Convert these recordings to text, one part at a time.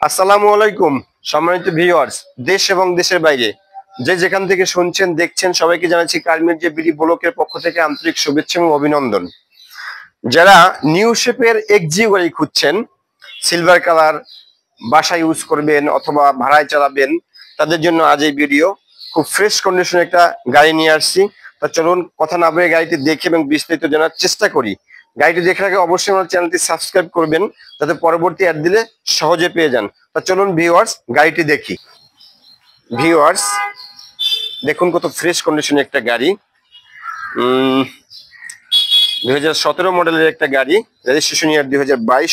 আসসালামু আলাইকুম সম্মানিত ভিউয়ার্স, দেশ এবং দেশের বাইরে যে যেখান থেকে শুনছেন দেখছেন সবাইকে জানাচ্ছি কারমির্জা বিডি ব্লকের পক্ষ থেকে আন্তরিক শুভেচ্ছা এবং অভিনন্দন। যারা নিউ শেপের এক্সিও গাড়ি খুঁজছেন, সিলভার কালার বাসায় ইউজ করবেন অথবা ভাড়ায় চালাবেন, তাদের জন্য আজ এই ভিডিও। খুব ফ্রেশ কন্ডিশনে একটা গাড়ি নিয়ে আসছি। তা চলুন কথা না বলে গাড়িটি দেখে এবং বিস্তারিত জানার চেষ্টা করি। গাড়িটি দেখার আগে অবশ্যই আমার চ্যানেলটি সাবস্ক্রাইব করবেন যাতে পরবর্তী অ্যাড দিলে সহজে পেয়ে যান। তা চলুন ভিউয়ার্স গাড়িটি দেখি। ভিউয়ার্স দেখুন কত ফ্রেশ কন্ডিশনে একটা গাড়ি। 2017 মডেলের একটা গাড়ি, রেজিস্ট্রেশন ইয়ার 2022,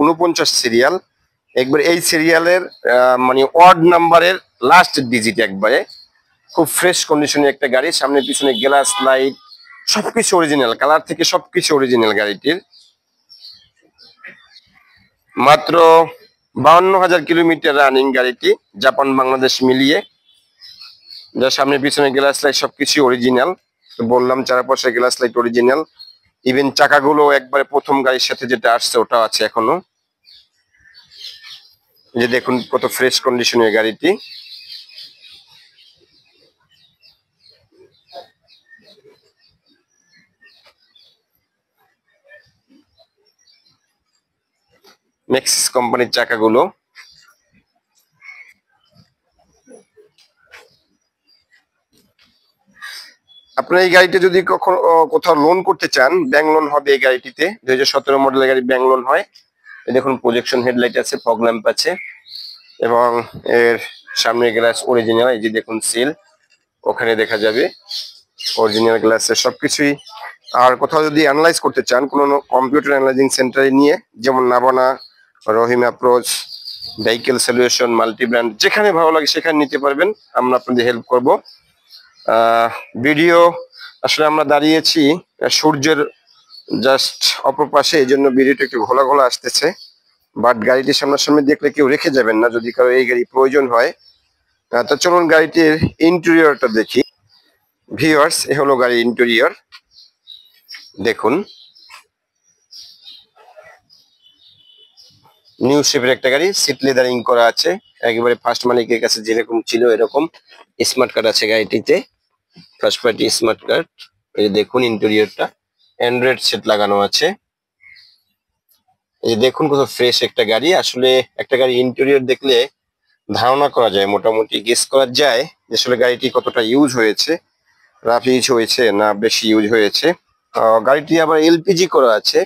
49 সিরিয়াল। একবার এই সিরিয়ালের মানে ওয়ার্ড নাম্বারের লাস্ট ডিজিট একবারে। খুব ফ্রেশ কন্ডিশনের একটা গাড়ি, সামনে পিছনে গ্লাস লাইট সবকিছু অরিজিনাল, কালার থেকে সবকিছু অরিজিনাল। গাড়িটির মাত্র 52,000 কিলোমিটার রানিং গাড়িটি, জাপান বাংলাদেশ মিলিয়ে। যার সামনে পিছনে গ্লাস লাইট সবকিছু অরিজিনাল। বললাম চারপাশে গ্লাস লাইট অরিজিনাল, ইভেন চাকাগুলো একবারে প্রথম গাড়ির সাথে যেটা আসছে ওটাও আছে এখনো। যে দেখুন কত ফ্রেশ কন্ডিশনের গাড়িটি। মেক্সিস কোম্পানির চাকাগুলো। আপনার এই গাড়িটা যদি কখনো কোথাও লোন করতে চান, ব্যাংক লোন হবে এই গাড়িটিতে। 2017 মডেলের গাড়ি ব্যাংক লোন হয়। দেখুন প্রজেকশন হেডলাইট আছে, ফগ ল্যাম্প আছে এবং এর সামনে গ্লাস অরিজিনাল। এই যে দেখুন সিল, ওখানে দেখা যাবে অরিজিনাল গ্লাসের সবকিছুই। আর কোথাও যদি অ্যানালাইজ করতে চান কোনো কম্পিউটার অ্যানালাইজিং সেন্টারে নিয়ে, যেমন Nabana, Rahim approach, vehicle solution, multi brand, যেখানে ভালো লাগে সেখানে নিতে পারবেন। আমরা আপনাদের হেল্প করব। ভিডিও আসলে আমরা দাঁড়িয়েছি সূর্যের জাস্ট অপর পাশে, এই জন্য ভিডিওটা একটু ঘোলা ঘোলা আসতেছে। বাট গাড়িটি সামনাসামনি দেখলে কেউ রেখে যাবেন না যদি কারো এই গাড়ি প্রয়োজন হয়। তো চলুন গাড়িটির ইন্টেরিয়রটা দেখি। ভিউয়ার্স এ হলো গাড়ির ইন্টেরিয়র। দেখুন নিউ শেপের একটা গাড়ি, সিট লেদারিং করা আছে একেবারে ফার্স্ট মালিকের কাছে যেরকম ছিল এরকম। স্মার্ট কার্ড আছে গাড়িটিতে, ফার্স্ট পার্টি স্মার্ট কার্ড। এই যে দেখুন ইন্টেরিয়রটা, অ্যান্ড্রয়েড সেট লাগানো আছে। এই যে দেখুন কত ফ্রেশ একটা গাড়ি। আসলে একটা গাড়ি ইন্টেরিয়র দেখলে ধারণা করা যায়, মোটামুটি গেস করা যায় যে আসলে গাড়িটি কতটা ইউজ হয়েছে, রাফ ইউজ হয়েছে না বেশি ইউজ হয়েছে। গাড়িটি আবার এলপিজি করা আছে,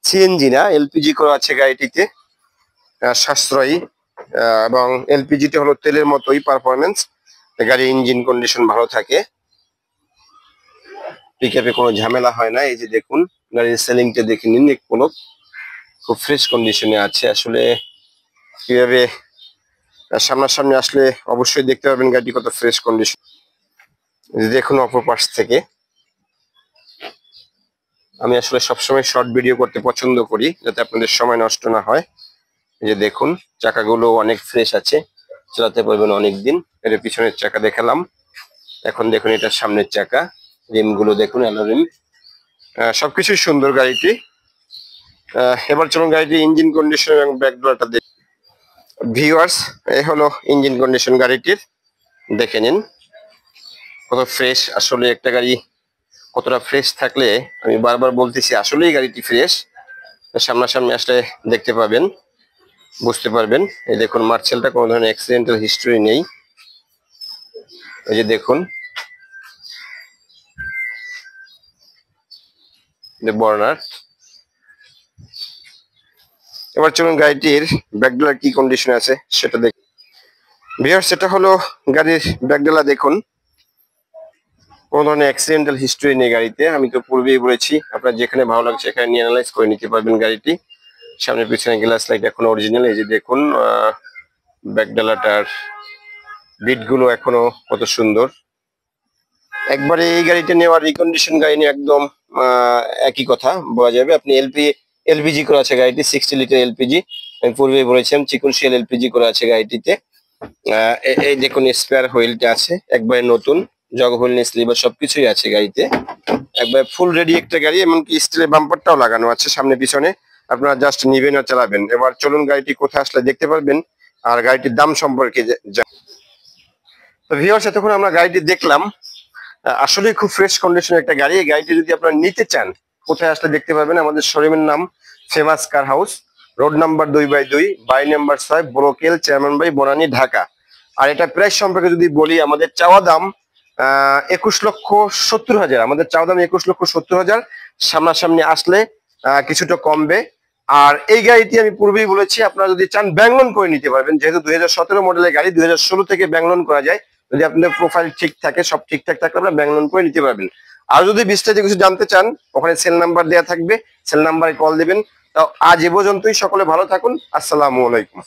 সিএনজি না, এলপিজি করা আছে গাড়িটিতে। সাশ্রয়ী এবং এলপিজিটা হলো তেলের মতোই পারফরমেন্স। গাড়ির ইঞ্জিন কন্ডিশন ভালো থাকে, পিকআপে কোনো ঝামেলা হয় না। এই যে দেখুন গাড়ির সেলিংটা দেখে নিন, কোনো খুব ফ্রেশ কন্ডিশনে আছে। আসলে কিভাবে সামনাসামনি আসলে অবশ্যই দেখতে পারবেন গাড়িটি কত ফ্রেশ কন্ডিশন। দেখুন অপর পাশ থেকে। আমি আসলে সবসময় শর্ট ভিডিও করতে পছন্দ করি যাতে আপনাদের সময় নষ্ট না হয়। এই যে দেখুন চাকাগুলো অনেক ফ্রেশ আছে, চালাতে পারবেন অনেকদিন। এর পিছনের চাকা দেখালাম, এখন দেখুন এটা সামনের চাকা। রিমগুলো দেখুন অ্যালো রিম, সবকিছুই সুন্দর গাড়িটি। এবার চলুন গাড়িটি ইঞ্জিন কন্ডিশন এবং ব্যাকডোরটা দেখি। ভিউয়ার্স এই হলো ইঞ্জিন কন্ডিশন গাড়িটির, দেখে নিন কত ফ্রেশ। আসলে একটা গাড়ি কতটা ফ্রেশ থাকলে, আমি বারবার বলতেছি আসলেই গাড়িটি ফ্রেশ। সামনাসামনি আসলে দেখতে পাবেন, বুঝতে পারবেন। এই দেখুন মার্সেলটা কোনো ধরনের অ্যাক্সিডেন্টাল হিস্টরি নেই। এই যে দেখুন বর্নার। এবার চলুন গাড়িটির ব্যাকডোর কি কন্ডিশনে আছে সেটা দেখি। ভিউয়ার্স সেটা হলো গাড়ির ব্যাকডোর। দেখুন কোনো ধরনের অ্যাক্সিডেন্টাল হিস্টরি নেই গাড়িতে। আমি তো পূর্বেই বলেছি আপনার যেখানে ভালো লাগছে সেখানে নিয়ে অ্যানালাইজ করে নিতে পারবেন গাড়িটি। সামনে পিছনে গ্লাস লাইট এখন অরিজিনাল। এই যে দেখুন ব্যাকডালাটার বিটগুলো এখনো কত সুন্দর। একবারে এই গাড়িটা নেওয়ার রিকন্ডিশন গাড়ি নিয়ে একদম একই কথা বলা যাবে। আপনি এলপিজি করা আছে গাড়িটি, 60 লিটার এলপিজি। আমি পূর্বেই বলেছিলাম চিকনশিয়াল এলপিজি করা আছে গাড়িটিতে। এই দেখুন স্পেয়ার হুইলটা আছে একবারে নতুন, জগ হুইল স্লিভার সবকিছুই আছে গাড়িতে। একবার ফুল রেডি একটা গাড়ি, এমনকি স্টিলের বাম্পারটাও লাগানো আছে সামনে পিছনে। আপনারা জাস্ট নিবেন আর চালাবেন। এবার চলুন গাড়িটি কোথায় আসলে দেখতে পারবেন আর গাড়িটির দাম সম্পর্কে তো ভিউয়ার্স, এতক্ষণ আমরা গাড়িটি দেখলাম। আসলে খুব ফ্রেশ কন্ডিশনের একটা গাড়ি। এই গাড়িটি যদি আপনারা নিতে চান, কোথায় আসলে দেখতে পারবেন? আমাদের শোরুমের নাম famous car house, road number 2/2, by number 6, ব্রোকেল, চেয়ারম্যান বাই, বনানী, ঢাকা। আর এটা প্রাইস সম্পর্কে যদি বলি, আমাদের চাওয়া দাম 21,70,000। আমাদের চাওয়া দাম 21,70,000। সামনাসামনি আসলে কিছুটা কমবে। আর এই গাড়িটি আমি পূর্বেই বলেছি, আপনারা যদি চান ব্যাংক লোন করে নিতে পারবেন। যেহেতু 2017 মডেলের গাড়ি, 2016 থেকে ব্যাংক লোন করা যায়। যদি আপনাদের প্রোফাইল ঠিক থাকে, সব ঠিকঠাক থাকলে আপনারা ব্যাংক লোন করে নিতে পারবেন। আর যদি বিস্তারিত কিছু জানতে চান, ওখানে সেল নাম্বার দেওয়া থাকবে, সেল নাম্বারে কল দিবেন। তো আজ এ পর্যন্তই। সকলে ভালো থাকুন। আসসালামু আলাইকুম।